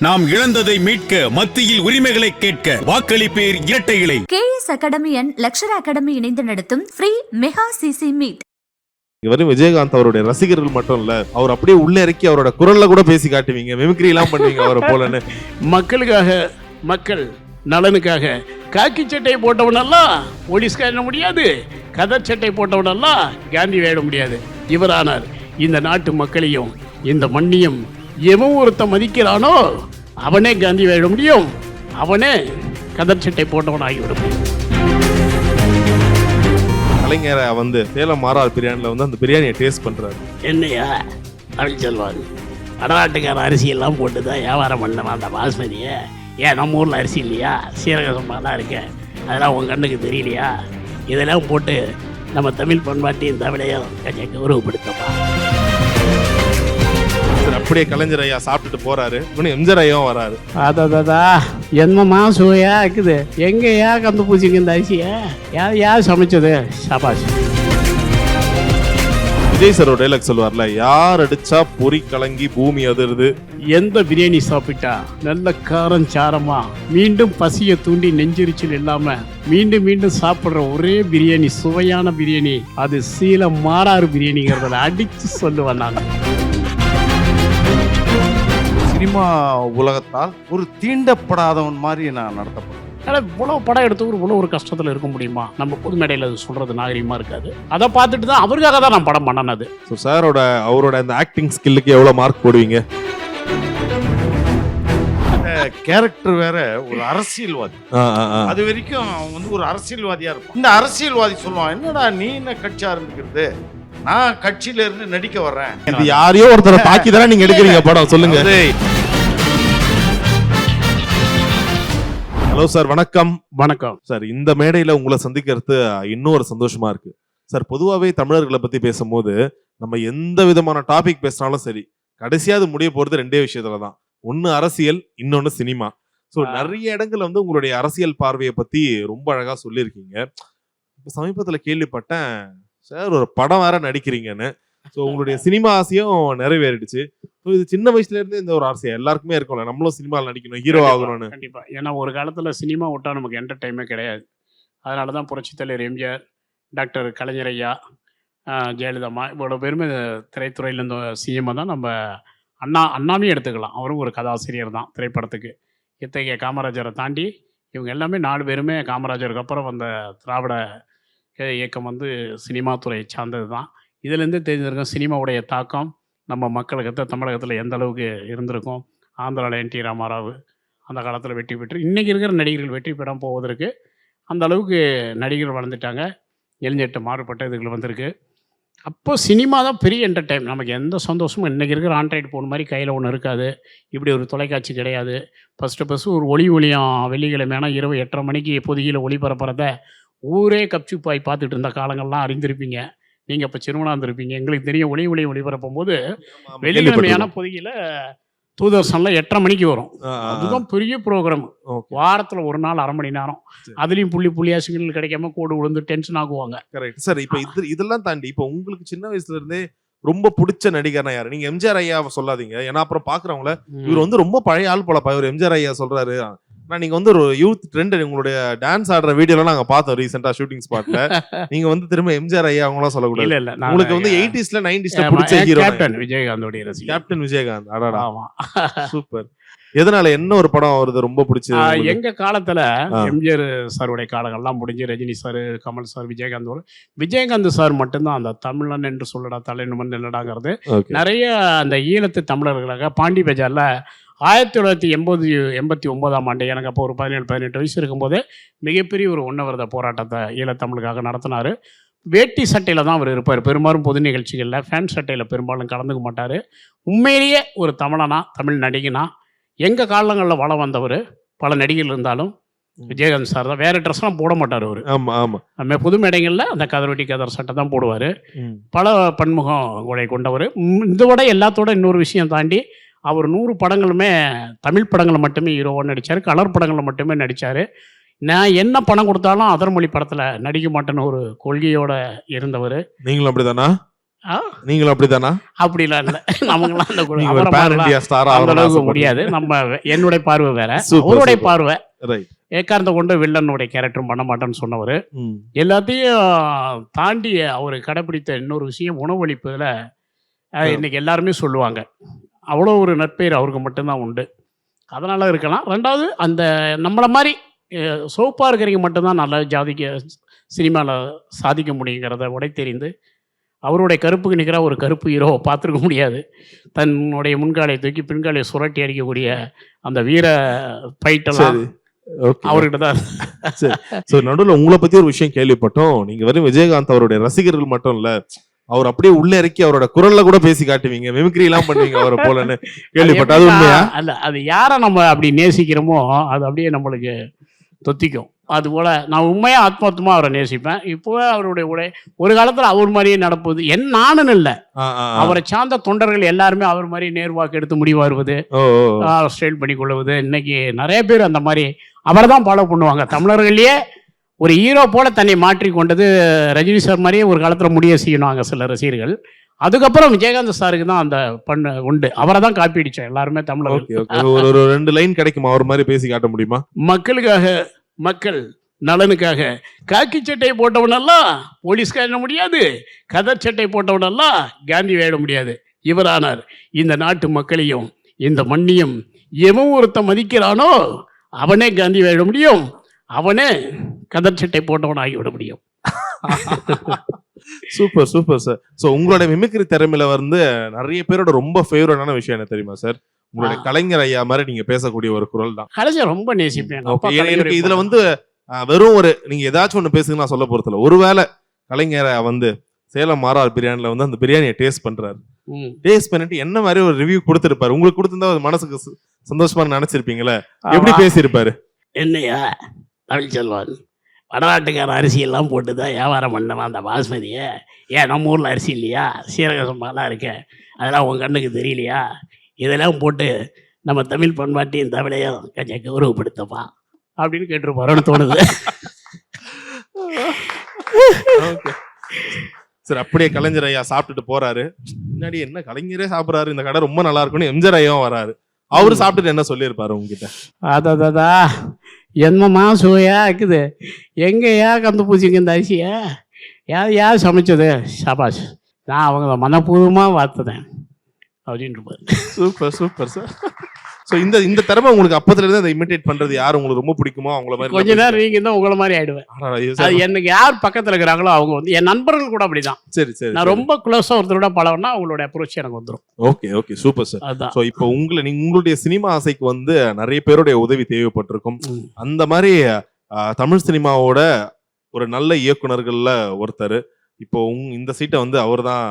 நாம் இழந்ததை மீட்க, மத்தியில் உரிமைகளை கேட்க வாக்களிப்பேர் இரட்டை இலை. KS academy and Lashkar academy இணைந்து நடத்தும் ஃப்ரீ மெகா சிசி மீட். இவரும் விஜயகாந்த் அவருடைய ரசிகர்கள் மட்டும் இல்ல, அவர் அப்படியே உள்ள இறக்கி அவரோட குரல்ல கூட பேசி காட்டுவீங்க, மிமிக்ரி எல்லாம் பண்ணுவீங்க அவரை போலன்னு. மக்களுக்காக, மக்கள் நலனுக்காக காக்கி சட்டை போட்டவனெல்லாம் போலீஸ்கார முடியாது, கதர் சட்டை போட்டவனெல்லாம் காந்தி வேட முடியாது. இவரானார் இந்த நாட்டு மக்களையும் இந்த மண்ணையும் எவன் ஒருத்த மதிக்கிறானோ அவனே காந்தி வேட முடியும், அவனே கதர் சட்டை போட்டவன் ஆகிவிட முடியும். கலைஞரை வந்து சேலம் மாறார் பிரியாணில வந்து அந்த பிரியாணியை டேஸ்ட் பண்றாரு. என்னையா அப்படின்னு சொல்லுவாங்க, வடநாட்டுக்கார அரிசி எல்லாம் போட்டு தான் வியாபாரம் பண்ணலாம் அந்த பாஸ்மதியை. ஏன் நம்ம ஊரில் அரிசி இல்லையா, சீரக சம்பாலாம் இருக்கு, அதெல்லாம் உங்கள் கண்ணுக்கு தெரியலையா? இதெல்லாம் போட்டு நம்ம தமிழ் பண்பாட்டையும் தமிழையும் கொஞ்சம் கௌரவப்படுத்தப்பா. அப்படியே கலைஞர் ஐயா சாப்பிட்டுட்டு போறாரு, இன்னும் எம்ஜிஆர் ஐயாவும் வராரு. அதாதா என்னமா சுவையா இருக்குது, எங்கேயா கந்து பூச்சிங்க இந்த அரிசியை, யார் சமைச்சது? சபாஷ். விஜய் சார் டைலாக் சொல்லுவார்ல, யார் அடிச்சா பொறி கலங்கி பூமி அதிருது. எந்த பிரியாணி சாப்பிட்டா நல்ல காரம் சாரமா மீண்டும் பசியை தூண்டி நெஞ்செரிச்சல் இல்லாம மீண்டும் மீண்டும் சாப்பிடுற ஒரே பிரியாணி, சுவையான பிரியாணி, அது சீலம் மாறாறு பிரியாணிங்கிறதுல அடிச்சு சொல்லுவேன் நான். சினிமா உலகத்தால் ஒரு தீண்டப்படாதவன் மாதிரி நான் நடத்தப்பட்டேன். ஆனால் இவ்வளோ படம் எடுத்து இவ்வளோ ஒரு கஷ்டத்தில் இருக்க முடியுமா? நம்ம பொது மேடையில் அது சொல்கிறது நாகரிகமாக இருக்காது. அதை பார்த்துட்டு தான் அவருக்காக தான் நான் படம் பண்ணனது. ஸோ சாரோட அவரோட அந்த ஆக்டிங் ஸ்கில்லுக்கு எவ்வளோ மார்க் போடுவீங்க? கேரக்டர் வேற ஒரு அரசியல்வாதி, அது வரைக்கும் அவன் வந்து ஒரு அரசியல்வாதியா இருப்பான். இந்த அரசியல்வாதி சொல்லுவான், என்னடா நீ என்ன கட்சி ஆரம்பிக்கிறது, நான் கட்சியில இருந்து நடிக்க வர்றேன். இது யாரையோ ஒருத்தரை தாக்கி தானே நீங்க எடுக்கிறீங்க படம், சொல்லுங்க. ஹலோ சார், வணக்கம். வணக்கம் சார், இந்த மேடையில உங்களை சந்திக்கிறது இன்னொரு சந்தோஷமா இருக்கு சார். பொதுவாகவே தமிழர்களை பத்தி பேசும்போது நம்ம எந்த விதமான டாபிக் பேசினாலும் சரி, கடைசியா அது முடிய போறது ரெண்டே விஷயத்துல தான். ஒன்னு அரசியல், இன்னொன்னு சினிமா. ஸோ நிறைய இடங்கள்ல வந்து உங்களுடைய அரசியல் பார்வையை பத்தி ரொம்ப அழகா சொல்லியிருக்கீங்க. இப்போ சமீபத்துல கேள்விப்பட்டேன் சார் ஒரு படம் வேற நடிக்கிறீங்கன்னு. ஸோ உங்களுடைய சினிமா ஆசையும் நிறைவேறிடுச்சு. ஸோ இது சின்ன வயசுல இருந்து இந்த ஒரு ஆசையா எல்லாருக்குமே இருக்கும்ல, நம்மளும் சினிமாவில் நடிக்கணும், ஹீரோ ஆகணும்னு. கண்டிப்பா. ஏன்னா ஒரு காலத்துல சினிமா விட்டா நமக்கு என்டர்டைமே கிடையாது. அதனால தான் புரட்சித் தலைவர் எம்ஜிஆர், டாக்டர் கலைஞர் ஐயா, ஜெயலலிதாம்மா இவ்வளோ பேருமே திரைத்துறையில் இருந்த சிஎம்மை தான் நம்ம அண்ணாமே எடுத்துக்கலாம். அவரும் ஒரு கதாசிரியர் தான் திரைப்படத்துக்கு. இத்தகைய காமராஜரை தாண்டி இவங்க எல்லாமே 4 பேருமே காமராஜருக்கு அப்புறம் வந்த திராவிட இயக்கம் வந்து சினிமா துறையை சார்ந்தது தான். இதுலேருந்து தெரிஞ்சிருக்கோம் சினிமாவுடைய தாக்கம் நம்ம மக்களுக்கு தமிழகத்தில் எந்த அளவுக்கு இருந்திருக்கும். ஆந்திராவில் NT ராமாராவ் அந்த காலத்தில் வெற்றி பெற்று இன்றைக்கி இருக்கிற நடிகர்கள் வெற்றி பெறாமல் போவதற்கு அந்த அளவுக்கு நடிகர்கள் வளர்ந்துட்டாங்க. இளைஞர்கிட்ட மாறுபட்ட இதுகள் வந்திருக்கு. அப்போது சினிமா தான் பெரிய என்டர்டைன். நமக்கு எந்த சந்தோஷமும் இன்றைக்கி இருக்கிற ஆண்ட்ராய்டு ஃபோன் மாதிரி கையில் ஒன்று இருக்காது. இப்படி ஒரு தொலைக்காட்சி கிடையாது. ஃபஸ்ட்டு ஒரு ஒளியும் வெள்ளிக்கிழமையான இரவு 8:30 மணிக்கு பொதிகையில் ஒளிபரப்புறத ஊரே கப்சிப்பாய் பார்த்துட்டு இருந்த காலங்கள்லாம் அறிந்திருப்பீங்க. நீங்கள் இப்போ சிறுவனாக இருந்திருப்பீங்க. எங்களுக்கு தெரியும் ஒளிபரப்பும் போது வெள்ளிக்கிழமையான பொதிகையில் தூர்தர்ஷனில் 8:30 மணிக்கு வரும். அதுதான் பெரிய ப்ரோக்ராம். வாரத்தில் ஒரு நாள் 1/2 மணி நேரம். அதுலேயும் புள்ளியா சிக்னல் கிடைக்காம கோடு விழுந்து டென்ஷன் ஆகுவாங்க. Correct sir. இப்போ இதெல்லாம் தாண்டி இப்போ உங்களுக்கு சின்ன வயசுல இருந்தே ரொம்ப பிடிச்ச நடிகர்னா யாரு? நீங்க எம்ஜிஆர் ஐயா சொல்லாதீங்க, ஏன்னா அப்புறம் பாக்குறவங்கள இவர் வந்து ரொம்ப பழைய ஆள் போலப்பா இவர் எம்ஜிஆர் ஐயா சொல்றாரு. நான் நீங்க வந்து ஒரு யூத் ட்ரெண்ட், உங்களுடைய டான்ஸ் ஆடுற வீடியோலாம் நாங்க பார்த்தோம் ரீசெண்டா ஷூட்டிங் ஸ்பாட்ல. நீங்க வந்து திரும்ப எம்ஜிஆர் ஐயா அவங்களாம் சொல்லக்கூடாது. இல்ல உங்களுக்கு வந்து 80ஸ்ல 90ஸ்ல பிடிச்ச ஹீரோ கேப்டன் விஜயகாந்தோடைய ரசிகர். கேப்டன் விஜயகாந்த். அடடா, சூப்பர். எதனால, என்ன ஒரு படம் வருது ரொம்ப பிடிச்சது? எங்க காலத்துல எம்ஜிஆர் சாருடைய காலங்கள்லாம் முடிஞ்சு Rajini sir, Kamal sir, Vijayakanth sir மட்டும்தான் அந்த தமிழன் என்று சொல்லடா தலைநுமன் என்னடாங்கிறது. நிறைய அந்த ஈழத்து தமிழர்களாக பாண்டி பஜார்ல 1989 எனக்கு அப்போ ஒரு 17-18 வயசு இருக்கும்போது மிகப்பெரிய ஒரு உண்ணவிரத போராட்டத்தை ஈழத்தமிழுக்காக நடத்தினார். வேட்டி சட்டையில் தான் அவர் இருப்பார். பெரும்பாலும் பொது நிகழ்ச்சிகளில் ஃபேன் சட்டையில் பெரும்பாலும் கலந்துக்க மாட்டார். உண்மையிலேயே ஒரு தமிழனா, தமிழ் நடிகனா எங்கள் காலங்களில் வளம் வந்தவர். பல நடிகர்கள் இருந்தாலும் விஜயகாந்த் சார் தான். வேறு ட்ரெஸ்லாம் போட மாட்டார் அவர். நம்ம புது மேடைகளில் அந்த கதர் கதர் சட்டை தான் போடுவார். பல பன்முகம் கொண்டவர். இதோட எல்லாத்தோட இன்னொரு விஷயம் தாண்டி அவர் 100 படங்களுமே தமிழ் படங்களை மட்டுமே ஹீரோவாக நடித்தார். கலர் படங்களில் மட்டுமே நடித்தார். நான் என்ன பணம் கொடுத்தாலும் அதர் மொழி படத்தில் நடிக்க மாட்டேன்னு ஒரு கொள்கையோடு இருந்தவர். நீங்களும் அப்படிதானா? நீங்களும் அப்படிதானா? அப்படிலாம் இல்லை, நமங்களாம் அந்த நீங்க ஒரு pan India star அந்த ஆகணும்னு அளவுக்கு ஆசைப்படுறீங்க. முடியாது. நம்ம என்னுடைய பார்வை வேற, Super, அவருடைய super. பார்வை Right. ஏக்காரத்தை கொண்டு வில்லனுடைய கேரக்டரும் பண்ண மாட்டேன்னு சொன்னவர். ம். எல்லாத்தையும் தாண்டி அவர் கடைப்பிடித்த இன்னொரு விஷயம் உணவளிப்பதில் இன்னைக்கு எல்லாருமே சொல்லுவாங்க. அவ்வளோ ஒரு நற்பெயர் அவருக்கு மட்டும்தான் உண்டு. அதனால் இருக்கலாம். ரெண்டாவது, அந்த நம்மளை மாதிரி சோப்பாக இருக்கிறவங்க மட்டும்தான் நல்லா சினிமாவில் சாதிக்க முடியுங்கிறத உடை தெரிந்து அவருடைய கருப்புக்கு நிற்கிற ஒரு கருப்பு ஹீரோவை பார்த்துருக்க முடியாது. தன்னுடைய முன்காலை தூக்கி பின்காலை சுரட்டி அடிக்கக்கூடிய அந்த வீர ஃபைட்டெல்லாம் சரி. Okay. அவர்கிட்ட தான். சரி. So, நடுவுல உங்களை பத்தி ஒரு விஷயம் கேள்விப்பட்டோம். நீங்க வெறும் விஜயகாந்த் அவருடைய ரசிகர்கள் மட்டும் இல்ல, அவர் அப்படியே உள்ள இறக்கி அவரோட குரல்ல கூட பேசி காட்டுவீங்க, மிமிக்ரி எல்லாம் பண்ணுவீங்க அவரை போலன்னு கேள்விப்பட்ட. அது உண்மையா? அல்ல, அது யாரை நம்ம அப்படி நேசிக்கிறோமோ அது அப்படியே நம்மளுக்கு தொத்திக்கும். அதுபோல் நான் உண்மையாக ஆத்மார்த்தமாக அவரை நேசிப்பேன். இப்போவே அவருடைய ஒரு காலத்தில் அவர் மாதிரியே நடப்பது நானும் இல்லை, அவரை சார்ந்த தொண்டர்கள் எல்லாருமே அவர் மாதிரி நேர்வாக்கு எடுத்து முடிவு வருவது, ஸ்டைல் பண்ணி கொள்வது. இன்னைக்கு நிறைய பேர் அந்த மாதிரி அவரை தான் ஃபாலோ பண்ணுவாங்க. தமிழர்கள்லேயே ஒரு ஹீரோ போல தன்னை மாற்றி கொண்டது ரஜினி சார் மாதிரியே ஒரு காலத்தில் முடிய செய்யணுவாங்க சில ரசிகர்கள். அதுக்கப்புறம் விஜயகாந்த் சாருக்கு தான் அந்த உண்டு. அவரை தான் காப்பி அடித்தோம் எல்லாருமே தமிழர்கள். ஒரு 2 லைன் கிடைக்குமா அவர் மாதிரி பேசி காட்ட முடியுமா? மக்களுக்காக, மக்கள் நலனுக்காக காக்கி சட்டை போட்டவனெல்லாம் போலீஸ்கார முடியாது, கதர் சட்டை போட்டவனெல்லாம் காந்தி வேட முடியாது. இவரானார் இந்த நாட்டு மக்களையும் இந்த மண்ணையும் எவன் ஒருத்த மதிக்கிறானோ அவனே காந்தி வேட முடியும், அவனே கதர் சட்டை போட்டவன் ஆகிவிட முடியும். Super super sir. ஸோ உங்களோட மிமிக்ரி திறமையில வந்து நிறைய பேரோட ரொம்ப ஃபேவரட்டான விஷயம் என்ன தெரியுமா சார்? உங்களுடைய கலைஞர் ஐயா மாதிரி நீங்க பேசக்கூடிய ஒரு குரல் தான். கலைஞர் ரொம்ப நேசிப்பேன். எனக்கு இதுல வந்து வெறும் ஒரு நீங்க ஏதாச்சும் ஒண்ணு பேசுங்க நான் சொல்ல போறதில்ல. ஒருவேளை கலைஞரை வந்து சேலம் மாறார் பிரியாணில வந்து அந்த பிரியாணியை டேஸ்ட் பண்றாரு, டேஸ்ட் பண்ணிட்டு என்ன மாதிரி ஒரு ரிவ்யூ கொடுத்திருப்பாரு, உங்களுக்கு கொடுத்திருந்தா அது மனசுக்கு சந்தோஷமா நினைச்சிருப்பீங்களே, எப்படி பேசியிருப்பாரு? என்னையா தமிழ்ச்செல்வன் வடநாட்டுக்கார அரிசியெல்லாம் போட்டு தான் வியாபாரம் பண்ணவா அந்த பாஸ்மதியை? ஏன் நம்ம ஊரில் அரிசி இல்லையா? சீரக சம்பாலாம் இருக்கேன், அதெல்லாம் உன் கண்ணுக்கு தெரியலையா? இதெல்லாம் போட்டு நம்ம தமிழ் பண்பாட்டையும் தமிழையும் கொஞ்சம் கௌரவப்படுத்தப்பா அப்படின்னு கேட்டிருப்பாருன்னு தோணுது. சரி, அப்படியே கலைஞர் ஐயா சாப்பிட்டுட்டு போறாரு. முன்னாடி என்ன கலைஞரே சாப்பிட்றாரு, இந்த கடை ரொம்ப நல்லா இருக்குன்னு எம்ஜிஆர் ஐயாவும் வராரு. அவரு சாப்பிட்டுட்டு என்ன சொல்லியிருப்பாரு உங்ககிட்ட? அதாதா என்னம்மா சுவையா இருக்குது, எங்கேயா கந்து பூச்சிங்க இந்த அரிசியை, யார் சமைச்சது? சபாஷ், நான் அவங்க மனப்பூர்வமாக வார்த்ததேன் அப்படின்ட்டு. Super super sir. ஸோ இந்த திறமை உங்களுக்கு அப்பத்துல இருந்து அதை இமிட்டேட் பண்றது யார் உங்களுக்கு ரொம்ப பிடிக்குமோ அவங்கள மாதிரி? கொஞ்ச நேரம் நீங்க தான் உங்களை மாதிரி ஆயிடுவேன். அது எனக்கு யார் பக்கத்துல இருக்கிறாங்களோ அவங்க வந்து என் நண்பர்கள் கூட அப்படிதான். சரி சரி. நான் ரொம்ப க்ளோஸா ஒருத்தரோட பழகினா அவங்களோட அப்ரோச் எனக்கு வந்துடும். Okay okay super sir. அதான். ஸோ இப்போ உங்களுடைய சினிமா ஆசைக்கு வந்து நிறைய பேருடைய உதவி தேவைப்பட்டிருக்கும். அந்த மாதிரி தமிழ் சினிமாவோட ஒரு நல்ல இயக்குனர்கள்ல ஒருத்தர் இப்போ இந்த சீட்டை வந்து அவர் தான்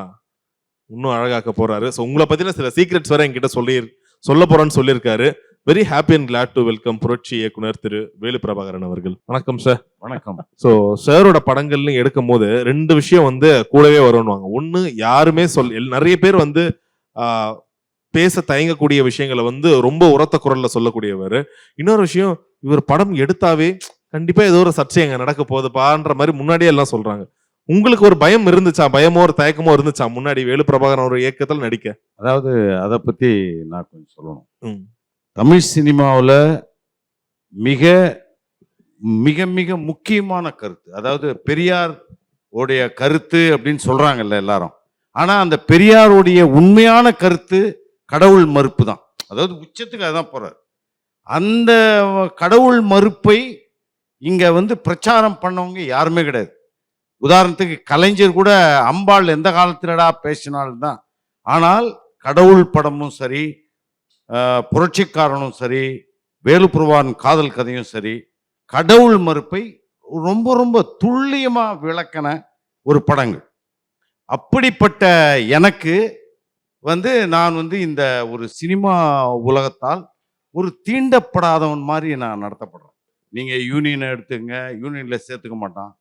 இன்னும் அழகாக்க போறாரு. ஸோ உங்களை பத்தின சில சீக்ரெட்ஸ் வேற என்கிட்ட சொல்ல போறேன்னு சொல்லியிருக்காரு. Very happy and glad to welcome புரட்சி இயக்குனர் திரு வேலு பிரபாகரன் அவர்கள். வணக்கம் சார். வணக்கம். ஸோ சாரோட படங்கள்னு எடுக்கும் போது 2 விஷயம் வந்து கூடவே வருவாங்க. ஒண்ணு, யாருமே நிறைய பேர் வந்து பேச தயங்கக்கூடிய விஷயங்களை வந்து ரொம்ப உரத்த குரல்ல சொல்லக்கூடியவர். இன்னொரு விஷயம், இவர் படம் எடுத்தாவே கண்டிப்பா ஏதோ ஒரு சர்ச்சை அங்க நடக்க போகுதுப்பான்ற மாதிரி முன்னாடியே எல்லாம் சொல்றாங்க. உங்களுக்கு ஒரு பயம் இருந்துச்சா, பயமோ ஒரு தயக்கமோ இருந்துச்சா முன்னாடி வேலு பிரபாகரன் ஒரு இயக்கத்தில் நடிக்க? அதாவது அதை பத்தி நான் கொஞ்சம் சொல்லணும். தமிழ் சினிமாவில் மிக மிக மிக முக்கியமான கருத்து, அதாவது பெரியார் உடைய கருத்து அப்படின்னு சொல்றாங்கல்ல எல்லாரும். ஆனா அந்த பெரியாருடைய உண்மையான கருத்து கடவுள் மறுப்பு தான். அதாவது உச்சத்துக்கு அதான் போறாரு. அந்த கடவுள் மறுப்பை இங்க வந்து பிரச்சாரம் பண்ணவங்க யாருமே கிடையாது. உதாரணத்துக்கு கலைஞர் கூட அம்பாள் எந்த காலத்திலடா பேசினால்தான். ஆனால் கடவுள் படமும் சரி, புரட்சிக்காரனும் சரி, வேலு பிரபாகரன் காதல் கதையும் சரி, கடவுள் மறுப்பை ரொம்ப ரொம்ப துல்லியமா விளக்கின ஒரு படங்கள். அப்படிப்பட்ட எனக்கு வந்து நான் வந்து இந்த ஒரு சினிமா உலகத்தால் ஒரு தீண்டப்படாதவன் மாதிரி நான் நடத்தப்படுறேன். நீங்க யூனியனை எடுத்துங்க, யூனியன்ல சேர்த்துக்க மாட்டான்.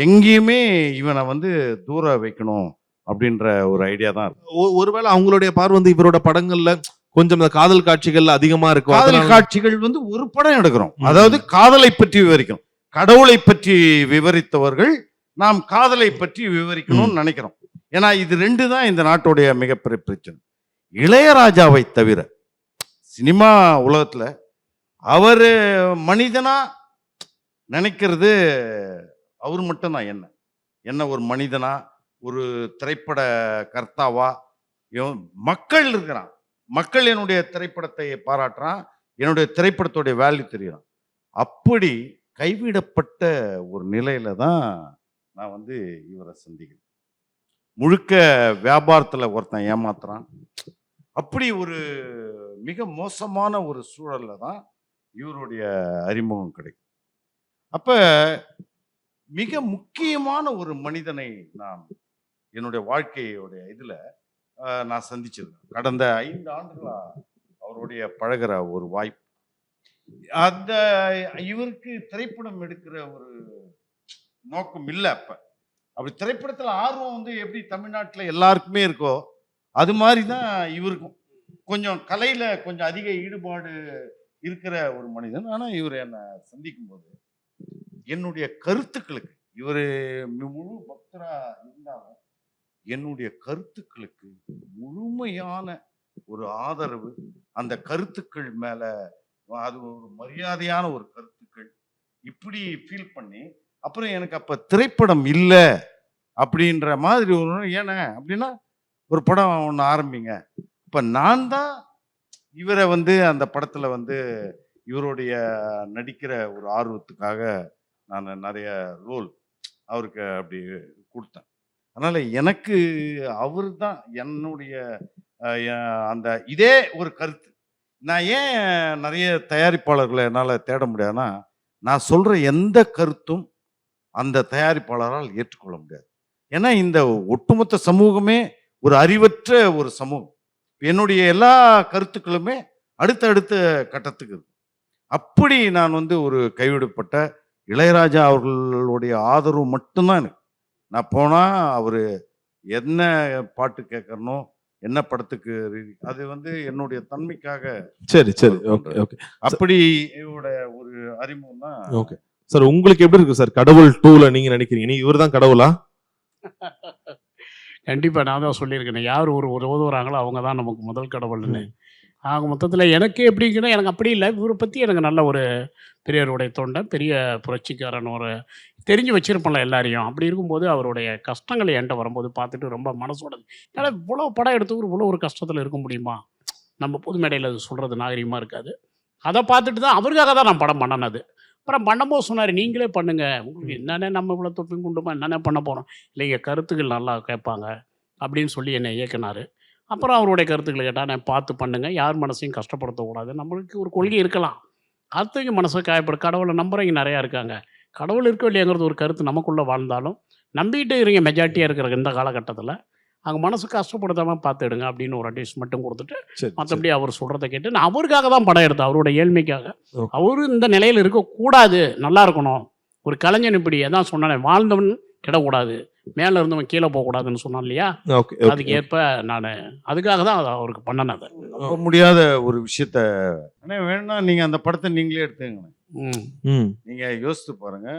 எங்கேயுமே இவனை வந்து தூர வைக்கணும் அப்படின்ற ஒரு ஐடியா தான் இருக்கு. ஒருவேளை அவங்களுடைய பார்வை வந்து இவரோட படங்கள்ல கொஞ்சம் காதல் காட்சிகள் அதிகமா இருக்கும். காதல் காட்சிகள் வந்து ஒரு படம் எடுக்கிறோம், அதாவது காதலை பற்றி விவரிக்கணும். கடவுளை பற்றி விவரித்தவர்கள் நாம் காதலை பற்றி விவரிக்கணும்னு நினைக்கிறோம். ஏன்னா இது ரெண்டு தான் இந்த நாட்டுடைய மிகப்பெரிய பிரச்சனை. இளையராஜாவை தவிர சினிமா உலகத்துல அவர் மனிதனா நினைக்கிறது அவர் மட்டும்தான். என்ன ஒரு மனிதனா, ஒரு திரைப்பட கர்த்தாவா, மக்கள் இருக்கிறான், மக்கள் என்னுடைய திரைப்படத்தை பாராட்டுறான், என்னுடைய திரைப்படத்துடைய வேல்யூ தெரியும். அப்படி கைவிடப்பட்ட ஒரு நிலையில தான் நான் வந்து இவரை சந்திக்கிறேன். முழுக்க வியாபாரத்துல ஒருத்தன் ஏமாத்துறான். அப்படி ஒரு மிக மோசமான ஒரு சூழல்ல தான் இவருடைய அறிமுகம் கிடைக்கும். அப்ப மிக முக்கியமான ஒரு மனிதனை நான் என்னுடைய வாழ்க்கையோடைய இதுல நான் சந்திச்சிருக்கேன். கடந்த 5 ஆண்டுகளா அவருடைய பழகுற ஒரு வாய்ப்பு. அந்த இவருக்கு திரைப்படம் எடுக்கிற ஒரு நோக்கம் இல்லை. அப்படி திரைப்படத்துல ஆர்வம் வந்து எப்படி தமிழ்நாட்டுல எல்லாருக்குமே இருக்கோ அது மாதிரி தான் இவருக்கும் கொஞ்சம் கலையில கொஞ்சம் அதிக ஈடுபாடு இருக்கிற ஒரு மனிதன். ஆனா இவர் என்னை சந்திக்கும் போது என்னுடைய கருத்துக்களுக்கு, இவர் முழு பக்தரா இருந்தாலும் என்னுடைய கருத்துக்களுக்கு முழுமையான ஒரு ஆதரவு, அந்த கருத்துக்கள் மேல அது ஒரு மரியாதையான ஒரு கருத்துக்கள் இப்படி ஃபீல் பண்ணி, அப்புறம் எனக்கு அப்ப திரைப்படம் இல்லை அப்படின்ற மாதிரி ஒரு ஏன்னா அப்படின்னா ஒரு படம் ஒன்று ஆரம்பிங்க. இப்ப நான் தான் இவரை வந்து அந்த படத்துல வந்து இவருடைய நடிக்கிற ஒரு ஆர்வத்துக்காக நான் நிறைய ரோல் அவருக்கு அப்படி கொடுத்தேன். அதனால எனக்கு அவர் தான் என்னுடைய அந்த இதே ஒரு கருத்து. நான் ஏன் நிறைய தயாரிப்பாளர்களை என்னால் தேட முடியாதுன்னா, நான் சொல்ற எந்த கருத்தும் அந்த தயாரிப்பாளரால் ஏற்றுக்கொள்ள முடியாது. ஏன்னா இந்த ஒட்டுமொத்த சமூகமே ஒரு அறிவற்ற ஒரு சமூகம். என்னுடைய எல்லா கருத்துக்களுமே அடுத்தடுத்த கட்டத்துக்கு இருக்கு. அப்படி நான் வந்து ஒரு கைவிடப்பட்ட இளையராஜா அவர்களுடைய ஆதரவு மட்டும்தான் எனக்கு. நான் போனா அவரு என்ன பாட்டு கேட்கறனோ, என்ன படத்துக்கு அது வந்து என்னுடைய தன்மைக்காக. சரி சரி, ஓகே ஓகே. அப்படி இவரோட ஒரு அறிமுகம் தான். ஓகே சார், உங்களுக்கு எப்படி இருக்கு சார் கடவுள் 2ல நீங்க நினைக்கிறீங்க? நீ இவர் தான் கடவுளா? கண்டிப்பாக நான் தான் சொல்லியிருக்கேன், யார் ஒரு உதவுறாங்களோ அவங்க தான் நமக்கு முதல் கடவுள்னு. ஆக மொத்தத்தில் எனக்கு எப்படிங்கன்னா, எனக்கு அப்படி இல்லை, இவரை பற்றி எனக்கு நல்ல ஒரு பெரியவருடைய தொண்டை, பெரிய புரட்சிக்காரன், ஒரு தெரிஞ்சு வச்சிருப்பேன்ல எல்லாரையும். அப்படி இருக்கும்போது அவருடைய கஷ்டங்கள் என்கிட்ட வரும்போது பார்த்துட்டு ரொம்ப மனசோட, ஏன்னா இவ்வளோ படம் எடுத்து இவ்வளோ ஒரு கஷ்டத்தில் இருக்க முடியுமா, நம்ம பொது மேடையில் அது சொல்கிறது நாகரிகமாக இருக்காது. அதை பார்த்துட்டு தான் அவருக்காக தான் நான் படம் பண்ணினது. அப்புறம் பண்ணும்போது சொன்னார், நீங்களே பண்ணுங்க, உங்களுக்கு என்னென்ன நம்ம இவ்வளோ தொப்பியும் குண்டுமா என்னென்ன பண்ண போகிறோம், இல்லைங்க கருத்துக்கள் நல்லா கேட்பாங்க அப்படின்னு சொல்லி என்னை இயக்குனார். அப்புறம் அவருடைய கருத்துக்களை கேட்டால், நான் பார்த்து பண்ணுங்க, யார் மனசையும் கஷ்டப்படுத்தக்கூடாது, நம்மளுக்கு ஒரு கொள்கை இருக்கலாம், அடுத்தவங்க மனசை காயப்படும், கடவுளை நம்புறவங்க நிறையா இருக்காங்க, கடவுள் இருக்கோ இல்லையாங்கிறது ஒரு கருத்து நமக்குள்ளே வாழ்ந்தாலும் நம்பிக்கிட்டு இருங்க மெஜாரிட்டியாக இருக்கிற இந்த காலகட்டத்தில், அங்கே மனசு கஷ்டப்படுத்தாமல் பார்த்துடுங்க அப்படின்னு ஒரு அட்வைஸ் மட்டும் கொடுத்துட்டு, மற்றபடி அவர் சொல்கிறத கேட்டு நான் அவருக்காக தான் படம் எடுத்தேன், அவரோட ஏழ்மைக்காக. அவரு இந்த நிலையில் இருக்கக்கூடாது, நல்லா இருக்கணும், ஒரு கலைஞன் இப்படி அதான் சொன்னேன், வாழ்ந்தவன் கிடக்கூடாது, மேலே இருந்தவன் கீழே போகக்கூடாதுன்னு சொன்னான் இல்லையா, அதுக்கு ஏற்ப நான் அதுக்காக தான் அவருக்கு பண்ணினது. நம்ப முடியாத ஒரு விஷயத்த வேணா நீங்கள் அந்த படத்தை நீங்களே எடுத்துங்க. நீங்கள் யோசித்து பாருங்க,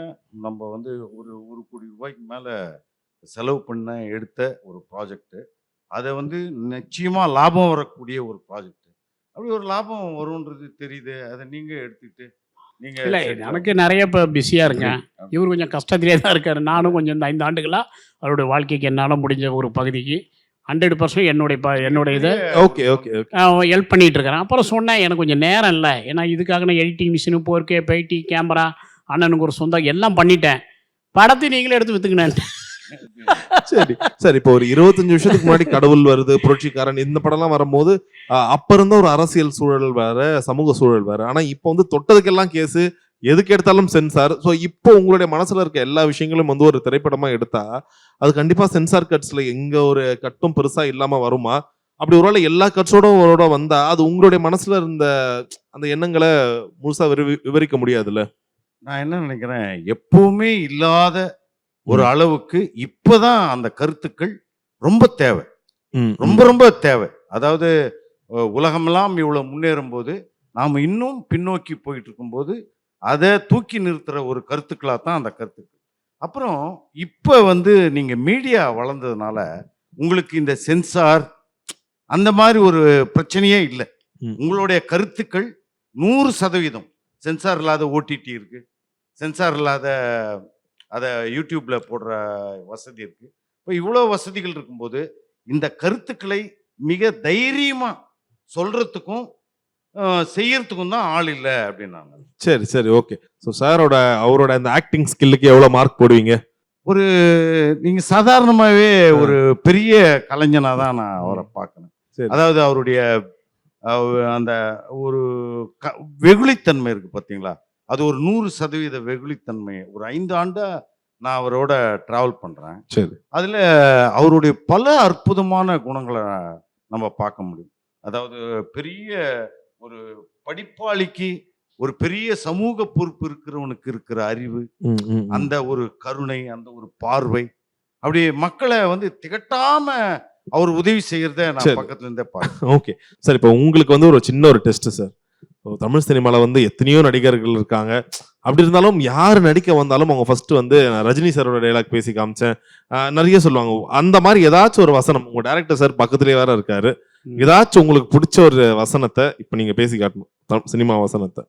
நம்ம வந்து ஒரு 1 கோடி ரூபாய்க்கு மேலே செலவு பண்ண எடுத்த ஒரு ப்ராஜெக்ட், அதை வந்து நிச்சயமா லாபம் வரக்கூடிய ஒரு ப்ராஜெக்ட். அப்படி ஒரு லாபம் வரும்ன்றது தெரியுது, அதை நீங்க எடுத்துக்கிட்டு நீங்க இல்லை, எனக்கு நிறைய இப்போ பிஸியாக இருக்கேன், இவர் கொஞ்சம் கஷ்டத்திலே தான் இருக்கார். நானும் கொஞ்சம் இந்த 5 ஆண்டுகளாக அவருடைய வாழ்க்கைக்கு என்னால் முடிஞ்ச ஒரு பகுதிக்கு 100% என்னுடைய இதை ஓகே ஓகே ஹெல்ப் பண்ணிகிட்டு இருக்கிறேன். அப்புறம் சொன்னேன், எனக்கு கொஞ்சம் நேரம் இல்லை, ஏன்னா இதுக்காக நான் எடிட்டிங் மிஷினு, 4K பேட்டி, கேமரா, அண்ணனுக்கு ஒரு சொந்தம் எல்லாம் பண்ணிட்டேன், படத்தை நீங்களே எடுத்து வித்துக்கினேன். சரி சார், இப்போ ஒரு 25 வருஷத்துக்கு முன்னாடி கடவுள் வருது, புரட்சிக்காரன், இந்த படம்லாம் வரும்போது அப்ப இருந்த ஒரு அரசியல் சூழல் வேற, சமூக சூழல் வேற. ஆனா இப்போ வந்து தொட்டதுக்கெல்லாம் கேஸ், எதுக்கு எடுத்தாலும் சென்சார். ஸோ இப்போ உங்களுடைய மனசுல இருக்க எல்லா விஷயங்களும் வந்து ஒரு திரைப்படமா எடுத்தா அது கண்டிப்பா சென்சார் கட்ஸ்ல எங்க ஒரு கட்டும் பெருசா இல்லாம வருமா? அப்படி ஒருவேளை எல்லா கட்ஸோட வந்தா அது உங்களுடைய மனசுல இருந்த அந்த எண்ணங்களை முழுசா விவரிக்க முடியாதுல்ல? நான் என்ன நினைக்கிறேன், எப்பவுமே இல்லாத ஒரு அளவுக்கு இப்பதான் அந்த கருத்துக்கள் ரொம்ப தேவை, ரொம்ப ரொம்ப தேவை. அதாவது உலகமெல்லாம் இவ்வளவு முன்னேறும் போது நாம் இன்னும் பின்னோக்கி போயிட்டு இருக்கும்போது அதை தூக்கி நிறுத்துற ஒரு கருத்துக்களாக தான் அந்த கருத்துக்கள். அப்புறம் இப்போ வந்து நீங்கள் மீடியா வளர்ந்ததுனால உங்களுக்கு இந்த சென்சார் அந்த மாதிரி ஒரு பிரச்சனையே இல்லை. ம். உங்களுடைய கருத்துக்கள் 100% சென்சார் இல்லாத ஓடிடி இருக்கு, சென்சார் இல்லாத அதை யூடியூப்ல போடுற வசதி இருக்கு. இப்போ இவ்வளோ வசதிகள் இருக்கும்போது இந்த கருத்துக்களை மிக தைரியமா சொல்றதுக்கும் செய்யறதுக்கும் தான் ஆள் இல்லை அப்படின்னு நான். சரி சரி ஓகே. ஸோ சாரோட அவரோட அந்த ஆக்டிங் ஸ்கில்லுக்கு எவ்வளவு மார்க் போடுவீங்க? ஒரு நீங்க சாதாரணமாகவே ஒரு பெரிய கலைஞனா தான் நான் அவரை பார்க்கணும். சரி. அதாவது அவருடைய அந்த ஒரு வெகுளித்தன்மை இருக்கு பார்த்தீங்களா, அது ஒரு 100% வெகுளித்தன்மை. ஒரு 5 ஆண்டா நான் அவரோட டிராவல் பண்றேன். சரி. அதுல அவருடைய பல அற்புதமான குணங்களை நம்ம பார்க்க முடியும். அதாவது பெரிய ஒரு படிப்பாளிக்கு ஒரு பெரிய சமூக பொறுப்பு இருக்கிறவனுக்கு இருக்கிற அறிவு, அந்த ஒரு கருணை, அந்த ஒரு பார்வை, அப்படி மக்களை வந்து திகட்டாம அவர் உதவி செய்யறத நான் பக்கத்துல இருந்தே பார்க்கிறேன். ஓகே சார், இப்போ உங்களுக்கு வந்து ஒரு சின்ன ஒரு டெஸ்ட் சார். தமிழ் சினிமால வந்து எத்தனையோ நடிகர்கள் இருக்காங்க. அப்படி இருந்தாலும் யார் நடிக்க வந்தாலும் அவங்க ஃபர்ஸ்ட் வந்து நான் ரஜினி சாரோட டைலாக் பேசி காமிச்சேன் நிறைய சொல்லுவாங்க. அந்த மாதிரி ஏதாச்சும் ஒரு வசனம், உங்க டைரக்டர் சார் பக்கத்துலயே வேற இருக்காரு, ஏதாச்சும் உங்களுக்கு பிடிச்ச ஒரு வசனத்தை இப்ப நீங்க பேசி காட்டணும், சினிமா வசனத்தை,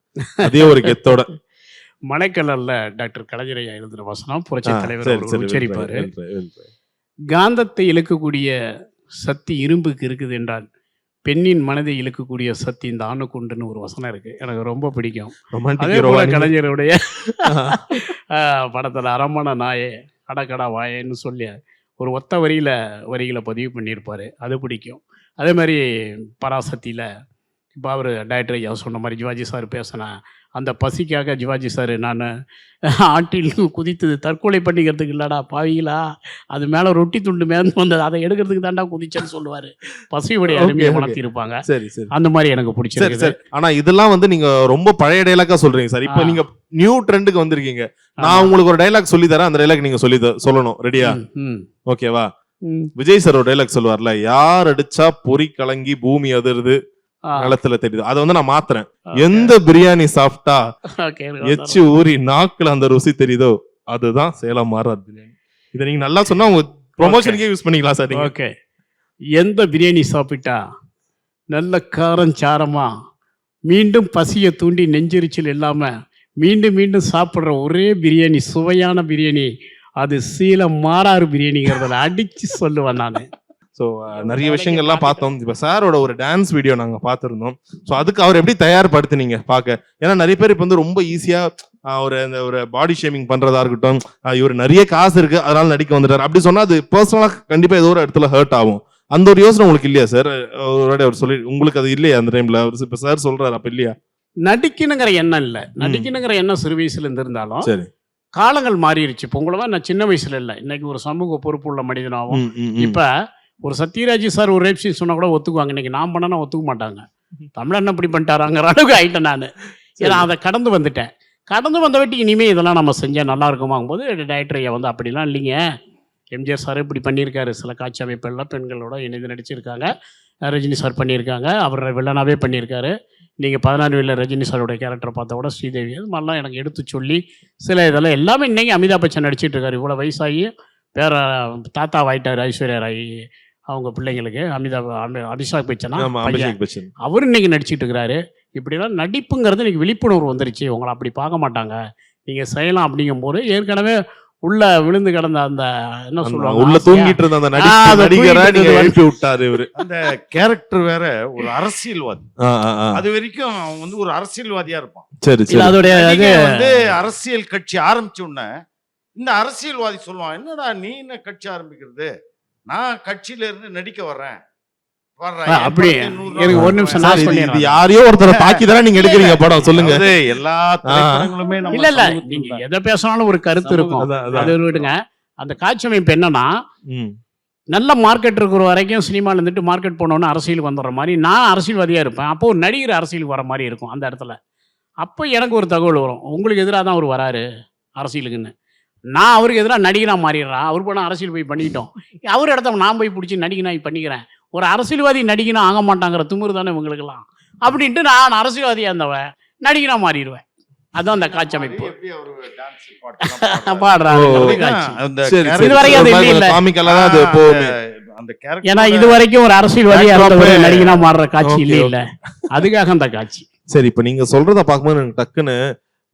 அதே ஒரு கெத்தோட. மலைக்கல்லல்ல டாக்டர் கலைஞரையா எழுதுன வசனம் புரட்சி தலைவர் அவர்கள் உச்சரிப்பாரு. காந்தத்தை இழுக்கக்கூடிய சக்தி இரும்புக்கு இருக்குது என்றால் பெண்ணின் மனதை இழுக்கக்கூடிய சக்தி இந்த ஆணுக்கு உண்டுன்னு ஒரு வசனம் இருக்கு, எனக்கு ரொம்ப பிடிக்கும். அதே போல கலைஞருடைய படத்துல அரமண நாயே அடக்கடா வாயேன்னு சொல்லி ஒரு ஒத்த வரிகளை பதிவு பண்ணியிருப்பாரு, அது பிடிக்கும். அதே மாதிரி பராசக்தியில் இப்போ அவர் டைரக்டர் ஐயா சொன்ன மாதிரி ஜிவாஜி சார் பேசின அந்த பசிக்காக ஜிவாஜி சார் நான் ஆட்டில் குதித்தது தற்கொலை பண்ணிக்கிறதுக்கு இல்லடா பாவிங்களா, அது மேலே ரொட்டி துண்டு மேந்து வந்தது, அதை எடுக்கிறதுக்கு தாண்டா குதிச்சேன்னு சொல்லுவார். பசியுடைய அருமையை வளர்த்திருப்பாங்க. சரி சரி, அந்த மாதிரி எனக்கு பிடிச்சிருக்கு சார். ஆனா இதெல்லாம் வந்து நீங்க ரொம்ப பழைய டைலாக்கா சொல்றீங்க சார். இப்போ நீங்க நியூ ட்ரெண்டுக்கு வந்திருக்கீங்க. நான் உங்களுக்கு ஒரு டைலாக் சொல்லி தரேன், அந்த டைலாக் நீங்க சொல்லணும். ரெடியா? ஓகேவா? விஜய் சார் ஒரு டைலாக் சொல்லுவார்ல, யார் அடிச்சா பொறி கலங்கி பூமி அதிருது நிலத்துல தெரியுது, அதை வந்து நான் மாத்துறேன். எந்த பிரியாணி சாப்பிட்டா எச்சு ஊறி நாக்குல அந்த ருசி தெரியுதோ அதுதான் சேலம் மாறாது பிரியாணி. இதை நீங்க நல்லா சொன்னா உங்க ப்ரொமோஷனுக்கே யூஸ் பண்ணிக்கலாம் சார். ஓகே. எந்த பிரியாணி சாப்பிட்டா நல்ல காரம் சாரமா மீண்டும் பசியை தூண்டி நெஞ்செரிச்சல் இல்லாம மீண்டும் மீண்டும் சாப்பிட்ற ஒரே பிரியாணி, சுவையான பிரியாணி, அது சேலம் மாறாறு பிரியாணிங்கிறத அடிச்சு சொல்லுவேன் நான். ஸோ நிறைய விஷயங்கள்லாம் பார்த்தோம். இப்போ சாரோட ஒரு டான்ஸ் வீடியோ நாங்கள் பார்த்துருந்தோம். ஸோ அதுக்கு அவர் எப்படி தயார்படுத்துனீங்க பார்க்க? ஏன்னா நிறைய பேர் இப்போ வந்து ரொம்ப ஈஸியாக ஒரு பாடி ஷேமிங் பண்ணுறதா இருக்கட்டும், இவர் நிறைய காசு இருக்கு அதனால நடிக்க வந்துட்டார் அப்படி சொன்னால் அது பர்சனலாக கண்டிப்பாக ஏதோ ஒரு இடத்துல ஹர்ட் ஆகும். அந்த ஒரு யோசனை உங்களுக்கு இல்லையா சார்? அவர் சொல்லி உங்களுக்கு அது இல்லையா அந்த டைம்ல? இப்போ சார் சொல்றாரு அப்போ இல்லையா? நடிக்கணுங்கிற எண்ணம் இல்லை, நடிக்கணுங்கிற எண்ணம் சிறு வயசுல இருந்து இருந்தாலும் சரி காலங்கள் மாறிடுச்சு. இப்போ உங்களவா நான் சின்ன வயசுல இல்லை, இன்னைக்கு ஒரு சமூக பொறுப்பு உள்ள மனிதனாகும். இப்போ ஒரு சத்யராஜ் சார் ஒரு ரேப் சீன் சொன்னா கூட ஒத்துக்குவாங்க, இன்னைக்கு நான் பண்ணனா ஒத்துக்க மாட்டாங்க. தமிழன் இப்படி பண்ணிட்டாராங்கிற அளவுக்கு ஆயிட்டேன் நான். ஏன்னா அதை கடந்து வந்துட்டேன். கடந்து வந்த வீட்டுக்கு இனிமேல் இதெல்லாம் நம்ம செஞ்சால் நல்லா இருக்குமாங்கும் போது டைரக்டர் ஐயா வந்து அப்படிலாம் இல்லைங்க, எம்ஜிஆர் சார் இப்படி பண்ணியிருக்காரு, சில காட்சி அமைப்புகள்லாம் பெண்களோட இணைந்து நடிச்சிருக்காங்க, ரஜினி சார் பண்ணியிருக்காங்க, அவர் வில்லனாகவே பண்ணியிருக்காரு, நீங்கள் 16 வயதில் ரஜினி சாரோடைய கேரக்டரை பார்த்தா கூட ஸ்ரீதேவி, அது மாதிரிலாம் எனக்கு எடுத்து சொல்லி சில இதெல்லாம் எல்லாமே இன்றைக்கி அமிதாப் பச்சன் நடிச்சிட்டு இருக்காரு. இவ்வளோ வயசாகி வேற தாத்தா ஆயிட்டார் ஐஸ்வர்யா ராய் அவங்க பிள்ளைங்களுக்கு, அபிஷேக் பச்சனா அவர் இன்னைக்கு நடிச்சிட்டு இருக்கிறாரு. இப்படிலாம் நடிப்புங்கிறது இன்னைக்கு விழிப்புணர்வு வந்துருச்சு, உங்களை அப்படி பார்க்க மாட்டாங்க, நீங்கள் செய்யலாம் அப்படிங்கும்போது ஏற்கனவே உள்ள விழுந்து கிடந்த அந்த என்ன சொல்லுவாங்க, உள்ள தூங்கிட்டு இருந்த அந்த நடிகரை நீங்க எழுப்பி விட்டாரு இவரு. அந்த கேரக்டர் வேற ஒரு அரசியல்வாதி, அது வரைக்கும் அவன் வந்து ஒரு அரசியல்வாதியா இருப்பான். சரி சரி. அதோடைய வந்து அரசியல் கட்சி ஆரம்பிச்ச உடனே இந்த அரசியல்வாதி சொல்லுவான், என்னடா நீ என்ன கட்சி ஆரம்பிக்கிறது, நான் கட்சியில இருந்து நடிக்க வர்றேன். அப்படி எனக்கு ஒரு நிமிஷம் நான் சொல்லிடுறேன். யாரையோ ஒருத்தரை தாக்கி தானே நீங்க எடுக்கிறீங்க படம், சொல்லுங்க. எல்லா திரைப்படங்களுமே இல்ல இல்ல நீங்க எதை பேசினாலும் ஒரு கருத்து இருக்கும், அது விடுங்க. அந்த காட்சி அமைப்பு என்னன்னா, நல்ல மார்க்கெட் இருக்கிற வரைக்கும் சினிமால இருந்துட்டு மார்க்கெட் போனோன்னு அரசியலுக்கு வந்துடுற மாதிரி நான் அரசியல்வாதியா இருப்பேன். அப்போ ஒரு நடிகர் அரசியலுக்கு வர மாதிரி இருக்கும் அந்த இடத்துல. அப்போ எனக்கு ஒரு தகவல் வரும், உங்களுக்கு எதிராக தான் அவர் வராரு அரசியலுக்குன்னு. நான் அவருக்கு எதிராக நடிகனாக மாறிடுறான், அவர் போனால் அரசியல் போய் பண்ணிக்கிட்டோம், அவர் இடத்த நான் போய் பிடிச்சி நடிகனாக பண்ணிக்கிறேன். ஒரு அரசியல்வாதி நடிகனா ஆக மாட்டாங்கிற திமிரு தானே இவங்களுக்கெல்லாம். அப்படின்ட்டு நான் அரசியல்வாதியாக இருந்தவன் நடிகனாக மாறிடுவேன். அதுதான் அந்த காட்சி அமைப்பு. பாடுறாங்க அந்த ஏன்னா இது கேரக்டர் வரைக்கும் ஒரு அரசியல்வாதியா இருந்த ஒரு Backdrop- நடிகனா மாறுற காட்சி Okay, இல்ல அதுக்காக அந்த காட்சி. சரி, இப்ப நீங்க சொல்றத பார்க்கும்போது எனக்கு டக்குன்னு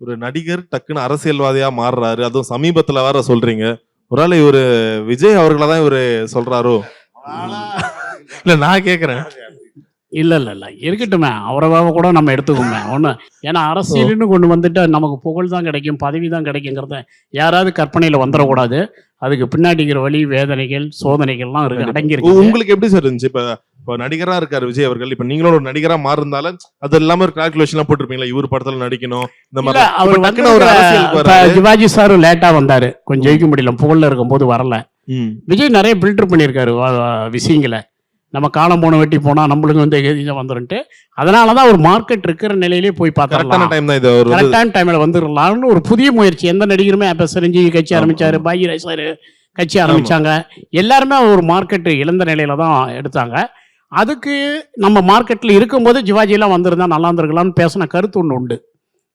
ஒரு நடிகர் டக்குன்னு அரசியல்வாதியா மாறுறாரு, அதுவும் சமீபத்துல வேற சொல்றீங்க. ஒருவேளை இவரு விஜய் அவர்களை தான் இவரு சொல்றாரோ? இல்ல நான் கேக்குறேன். இல்ல இல்ல இல்ல இருக்கட்டுமே, அவரவாக கூட நம்ம எடுத்துக்கோமே ஒண்ணு. ஏன்னா அரசியல்னு கொண்டு வந்துட்டு நமக்கு புகழ் தான் கிடைக்கும், பதவி தான் கிடைக்குங்கிறத யாராவது கற்பனையில வந்துடக்கூடாது. அதுக்கு பின்னாடிங்கிற வழி, வேதனைகள், சோதனைகள்லாம் இருக்கு, அடங்கி இருக்கு. உங்களுக்கு எப்படி சார் இருந்துச்சு? இப்ப நடிகரா இருக்காரு விஜய் அவர்கள், இப்ப நீங்களும் ஒரு நடிகரா மாறினால அது எல்லாமே ஒரு கால்குலேஷன் எல்லாம் போட்டிருப்பீங்களா? இவர் படத்துல நடிக்கணும் இந்த இல்ல, மாதிரி. அவர் இப்ப வந்து டக்குன்னு ஒரு அரசியலுக்கு இப்ப வராரு. சிவாஜி சாரும் லேட்டா வந்தாரு, கொஞ்சம் ஜெயிக்க முடியல, புகழ்ல இருக்கும்போது வரல. ம். விஜய் நிறைய ஃபில்டர் பண்ணியிருக்காரு விஷயங்களை. நம்ம காலம் போன வெட்டி போனா நம்மளுக்கு வந்து எதிராக வந்துருன்ட்டு, அதனாலதான் ஒரு மார்க்கெட் இருக்கிற நிலையிலே போய் கரெக்டான பார்த்தா டைம் தான் இது. ஒரு கரெக்டான டைம்ல வந்துடலாம்னு ஒரு புதிய முயற்சி. எந்த நடிகருமே அப்ப சிரஞ்சீவி கட்சி ஆமா, ஆரம்பிச்சாரு, ஆமா. பாக்யராஜ் சார் கட்சி ஆரம்பிச்சாங்க. எல்லாருமே ஒரு மார்க்கெட் இழந்த நிலையில தான் எடுத்தாங்க. அதுக்கு நம்ம மார்க்கெட்ல இருக்கும்போது சிவாஜி எல்லாம் வந்திருந்தா நல்லா இருந்திருக்கலாம்னு பேசின கருத்து ஒன்று உண்டு.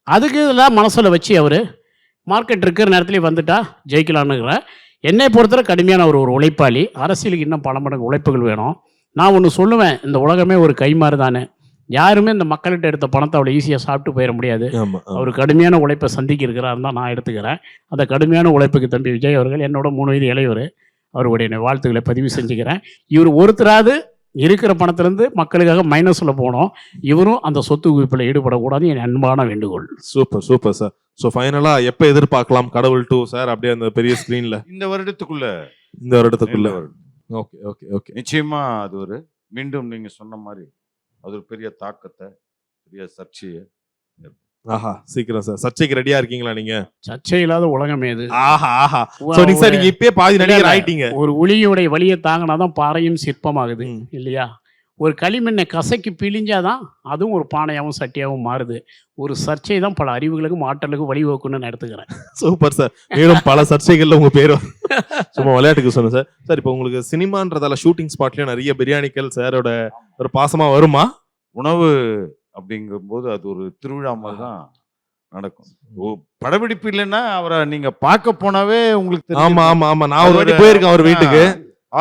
அதுக்கு இதெல்லாம் மனசுல வச்சு அவரு மார்க்கெட் இருக்கிற நேரத்துலேயே வந்துட்டா ஜெயிக்கலான்னுங்கிற. என்னை பொறுத்தவரை கடுமையான ஒரு உழைப்பாளி. அரசியலுக்கு இன்னும் பல மடங்கு உழைப்புகள் வேணும். நான் ஒன்று சொல்லுவேன், இந்த உலகமே ஒரு கைமாறு தானே. யாருமே இந்த மக்கள்கிட்ட எடுத்த பணத்தை அவ்வளோ ஈஸியாக சாப்பிட்டு போயிட முடியாது. ஆமா, ஆமா. அவர் கடுமையான உழைப்பை சந்திக்க இருக்கிறாருன்னு தான் நான் எடுத்துக்கிறேன். அந்த கடுமையான உழைப்புக்கு தம்பி விஜய் அவர்கள் என்னோட 3 வயது இளையவர், அவருடைய வாழ்த்துக்களை பதிவு செஞ்சுக்கிறேன். இவர் ஒருத்தராது இருக்கிற பணத்திலேருந்து மக்களுக்காக மைனஸில் போனோம். இவரும் அந்த சொத்து குவிப்பில் ஈடுபடக்கூடாது என் அன்பான வேண்டுகோள். Super super sir. ஸோ ஃபைனலா எப்ப எதிர்பார்க்கலாம் கடவுள் 2 சார் அப்படியே அந்த பெரிய ஸ்கிரீன்ல இந்த வருடத்துக்குள்ள இந்த வருடத்துக்குள்ள? இந்த வருடம். Okay okay okay. நிச்சயமா அது ஒரு மீண்டும் நீங்க சொன்ன மாதிரி அது ஒரு பெரிய தாக்கத்தை, பெரிய சர்ச்சையை. ஆஹா, சீக்கிரம் சார். சர்ச்சைக்கு ரெடியா இருக்கீங்களா நீங்க? சர்ச்சை இல்லாத உலகமே இது. ஆஹா ஆஹா. சோ நீங்க சார் நீங்க இப்பயே பாதி நடிகர் ஆயிட்டீங்க. ஒரு ஒளியுடைய வழியை தாங்கினாதான் பாறையும் சிற்பமாகுது ம். இல்லையா? ஒரு களிமண்ணை கசக்கி பிழிஞ்சாதான் அதுவும் ஒரு பானையாகவும் சட்டியாகவும் மாறுது. ஒரு சர்ச்சை தான் பல அறிவுகளுக்கும் ஆற்றலுக்கும் வழிவகுக்குன்னு நான் எடுத்துக்கிறேன். Super sir. மேலும் பல சர்ச்சைகள்ல உங்க பேர் சும்மா விளையாட்டுக்கு சொன்னேன் சார். சார் இப்போ உங்களுக்கு சினிமான்றதால ஷூட்டிங் ஸ்பாட்லயும் நிறைய பிரியாணிகள் சாரோட ஒரு பாசமா வருமா? உணவு அப்படிங்கும்போது அது ஒரு திருவிழா மாதிரி தான் நடக்கும். படப்பிடிப்பு இல்லைன்னா அவரை நீங்க பார்க்க போனாவே உங்களுக்கு தெரியும். ஆமா ஆமா ஆமா. நான் ஒரு வாட்டி போயிருக்கேன் அவர் வீட்டுக்கு.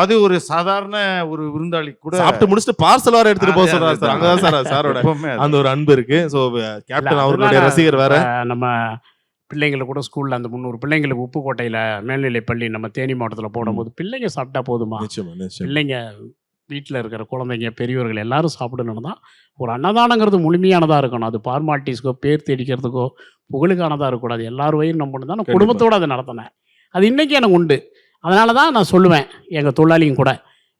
அது ஒரு சாதாரண ஒரு விருந்தாளி கூட சாப்பிட்டு முடிச்சுட்டு பார்சல் வேற எடுத்துட்டு போக சொல்றாரு சார். அங்கதான் சார் சாரோட எப்பவுமே அது. அந்த ஒரு அன்பு இருக்கு. சோ கேப்டன் அவர்களுடைய அதனால ரசிகர் வேற. நம்ம பிள்ளைங்களை கூட ஸ்கூல்ல அந்த 300 பிள்ளைங்களுக்கு உப்புக்கோட்டையில மேல்நிலை பள்ளி நம்ம தேனி மாவட்டத்தில் போடும்போது பிள்ளைங்க சாப்பிட்டா போதுமா? நிச்சயமா நிச்சயம். பிள்ளைங்க வீட்டில் இருக்கிற குழந்தைங்க பெரியவர்கள் எல்லாரும் சாப்பிடணும்னு தான். ஒரு அன்னதானங்கிறது முழுமையானதாக இருக்கணும். அது ஃபார்மாலிட்டிஸ்க்கோ பேர் தேடிக்கிறதுக்கோ புகழுக்கானதாக இருக்கக்கூடாது. எல்லார் வயிறு நம்பணும் தான் நான் கண்டிப்பா. குடும்பத்தோடு அதை நடத்தினேன். அது இன்றைக்கி எனக்கு உண்டு. அதனால தான் நான் சொல்லுவேன் எங்கள் தொழிலாளியும் கூட,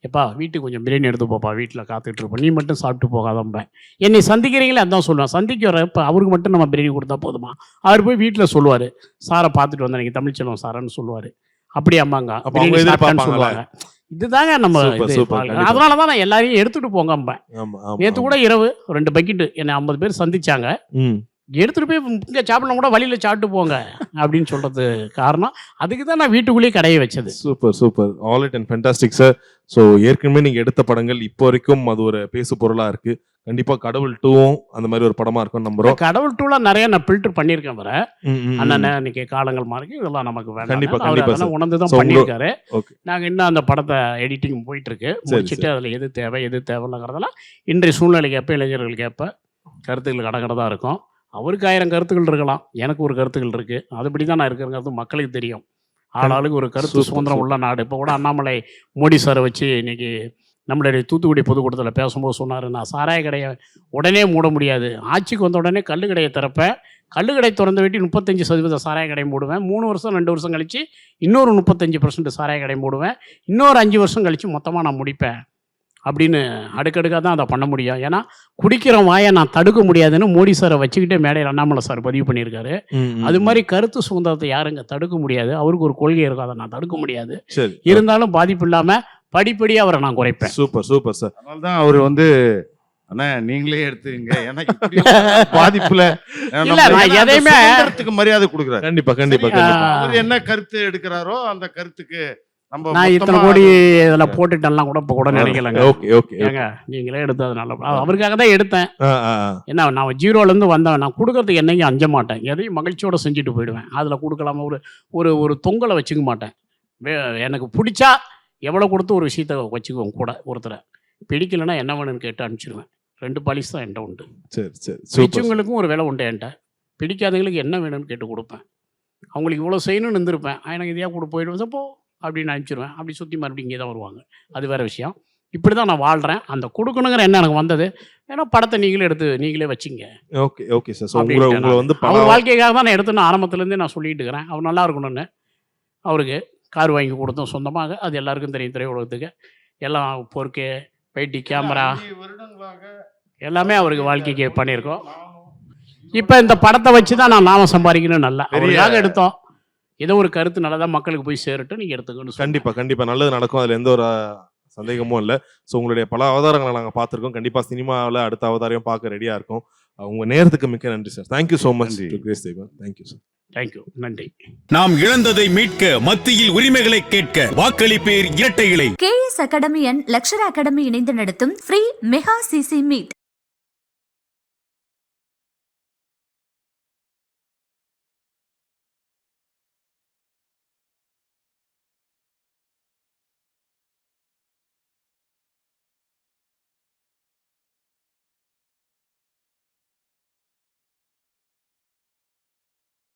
எப்பா வீட்டுக்கு கொஞ்சம் பிரியாணி எடுத்து போப்பா, வீட்டில் காத்துக்கிட்டு இருப்போம், நீ மட்டும் சாப்பிட்டு போகாதம்பேன். என்னை சந்திக்கிறீங்களே அதான் சொல்லுவேன். சந்திக்க இப்போ அவருக்கு மட்டும் நம்ம பிரியாணி கொடுத்தா போதுமா? அவர் போய் வீட்டில் சொல்லுவார், சாரை பார்த்துட்டு வந்தேன் நீங்கள் தமிழ்ச்செல்வம் சாரன்னு சொல்லுவார். அப்படி அம்மாங்க அப்ப அவங்க பிரியாணி சாப்பிட்டான்னு எதிர்பார்ப்பாங்களா? சொல்லுவாங்க. இதுதாங்க நம்ம சூப்பர், இது. சூப்பர், கண்டிப்பா. அதனால தான் நான் எல்லாரையும் எடுத்துட்டு போங்கம்பேன். ஆமா ஆமா. நேற்று கூட இரவு 2 பக்கெட்டு என்னை 50 பேர் சந்திச்சாங்க. ம். எடுத்துட்டு போய் இங்கே சாப்பிடலாம் கூட வழியில் சாப்பிட்டு போங்க அப்படின்னு சொல்றது காரணம். அதுக்கு தான் நான் வீட்டுக்குள்ளேயே கடையை வச்சது. Super super. All it and fantastic sir. So ஏற்கனவே நீங்க எடுத்த படங்கள் இப்போ வரைக்கும் அது ஒரு பேசு பொருளா இருக்கு. கண்டிப்பா கடவுள் 2வும் அந்த மாதிரி ஒரு படமா இருக்கும் நம்புறோம். கடவுள் டூலாம் நிறைய நான் ஃபில்டர் பண்ணியிருக்கேன் வர. ம், ம், ம். அண்ணன் இன்னைக்கு காலங்கள் மாறி இதெல்லாம் நமக்கு கண்டிப்பா, வேண்டாம். கண்டிப்பா அவர் சார். உணர்ந்து தான் So, பண்ணியிருக்காரு. Okay. நாங்கள் இன்னும் அந்த படத்தை எடிட்டிங் போயிட்டு இருக்கு. சரி, முடிச்சுட்டு அதில் எது தேவை எது தேவையில்லைங்கிறதெல்லாம் இன்றைய சூழ்நிலைக்கு ஏற்ப இளைஞர்களுக்கு ஏற்ப கருத்துக்கள் அடங்கிறதா இருக்கும். அவருக்கு 1000 கருத்துக்கள் இருக்கலாம், எனக்கு ஒரு கருத்துக்கள் இருக்கு. அதுபடி தான் நான் இருக்கிறங்கிறது மக்களுக்கு தெரியும். ஆளாளுக்கு ஒரு கருத்து சூப்பர், சுதந்திரம் உள்ள நாடு. இப்போ கூட அண்ணாமலை மோடி சாரை வச்சு இன்னைக்கு நம்மளுடைய தூத்துக்குடி பொதுக்கூட்டத்தில் பேசும்போது சொன்னார், நான் சாராய கடையை உடனே மூட முடியாது, ஆட்சிக்கு வந்த உடனே கள்ளு கடையை திறப்பேன், கள்ளு கடை திறந்து வெட்டி 35% சாராய கடை மூடுவேன், 3 வருஷம் 2 வருஷம் கழிச்சு இன்னொரு 35% சாராய கடை மூடுவேன், இன்னொரு 5 வருஷம் கழிச்சு மொத்தமாக நான் முடிப்பேன் அப்படின்னு அடுக்கடுக்காக தான் அதை பண்ண முடியும். ஏன்னா குடிக்கிற வாயை நான் தடுக்க முடியாதுன்னு மோடி சாரை வச்சுக்கிட்டே மேடையில் அண்ணாமலை சார் பதிவு பண்ணியிருக்காரு. அது மாதிரி கருத்து சுதந்திரத்தை யாருங்க தடுக்க முடியாது. அவருக்கு ஒரு கொள்கை இருக்கும், அதை நான் தடுக்க முடியாது. சரி. இருந்தாலும் பாதிப்பு இல்லாம படிப்படியாக அவரை நான் குறைப்பேன். Super super sir. அதனால தான் அவர் வந்து அண்ணா நீங்களே எடுத்துங்க, ஏன்னா இப்படி பாதிப்புல இல்ல, நான் எதையுமே சுதந்திரத்துக்கு மரியாதை கொடுக்குறாரு. கண்டிப்பா கண்டிப்பா கண்டிப்பா. அவர் என்ன கருத்து எடுக்கிறாரோ அந்த கருத்துக்கு நம்ம நான் இத்தனை மொத்தமா கோடி இதில் போட்டுட்டெல்லாம் கூட இப்போ கூட நினைக்கலங்க. Okay okay. ஏங்க நீங்களே எடுத்ததுனால அவருக்காக தான் எடுத்தேன். ஆ ஆ. என்ன நான் 0லேருந்து வந்தேன். நான் கொடுக்கறதுக்கு என்னைக்கும் அஞ்ச மாட்டேன், எதையும் மகிழ்ச்சியோட செஞ்சுட்டு போயிடுவேன். அதில் கொடுக்கலாம ஒரு ஒரு ஒரு தொங்கலை வச்சுக்க மாட்டேன். எனக்கு பிடிச்சா எவ்வளோ கொடுத்து ஒரு விஷயத்த வச்சுக்குவோம் கூட ஒருத்தரை. பிடிக்கலைன்னா என்ன வேணும்னு கேட்டு அனுப்பிச்சிடுவேன். 2 பாலிசி தான் என்கிட்ட உண்டு. சரி சரி சூப்பர். பிடிச்சவங்களுக்கும் ஒரு விலை உண்டு என்கிட்ட. பிடிக்காதவங்களுக்கு என்ன வேணும்னு கேட்டு கொடுப்பேன். அவங்களுக்கு இவ்வளோ செய்யணும்னு இருந்திருப்பேன். எனக்கு இதையா கூட போயிடுவேன் அப்போ அப்படின்னு அனுப்பிச்சிடுவேன். அப்படி சுற்றி மறுபடியும் இங்கே தான் வருவாங்க. அது வேறு விஷயம். இப்படி தான் நான் வாழ்கிறேன். அந்த கொடுக்கணுங்கிற எண்ணம் எனக்கு வந்தது. ஏன்னா படத்தை நீங்களே எடுத்து நீங்களே வச்சிங்க ஓகே ஓகே சார். ஸோ உங்களை வந்து அவர் வாழ்க்கைக்காக தான் நான் எடுத்து ஆரம்பத்துலேருந்தே நான் சொல்லிட்டு இருக்கிறேன். அவர் நல்லா இருக்கணும்னு. அவருக்கு கார் வாங்கி கொடுத்தோம் சொந்தமாக. அது எல்லாருக்கும் தெரியும் திரையுலகத்துக்கு. எல்லாம் பொறுக்கு பேட்டி கேமரா எல்லாமே அவருக்கு வாழ்க்கைக்கு பண்ணியிருக்கோம். இப்போ இந்த படத்தை வச்சு தான் நான் நாம சம்பாதிக்கணும். நல்லா அவருக்காக எடுத்தோம். ஏதோ ஒரு கருத்து நல்லதாக மக்களுக்கு போய் சேரட்டும். நீங்கள் எடுத்துக்கணும். கண்டிப்பா கண்டிப்பா நல்லது நடக்கும். அதுல எந்த ஒரு சந்தேகமும் இல்லை. ஸோ உங்களுடைய பல அவதாரங்களை நாங்கள் பார்த்துருக்கோம். கண்டிப்பா சினிமாவில் அடுத்த அவதாரையும் பார்க்க ரெடியா இருக்கும். உங்க நேரத்துக்கு மிக்க நன்றி sir. Thank you so much. Thank you sir. Thank you. நன்றி. நாம் இழந்ததை மீட்க, மத்தியில் உரிமைகளை கேட்க வாக்களிப்பேர் இரட்டை இலை. KS அகாடமி அண்ட் லக்ஷரா அகாடமி இணைந்து நடத்தும் ஃப்ரீ மெகா சிசி மீட்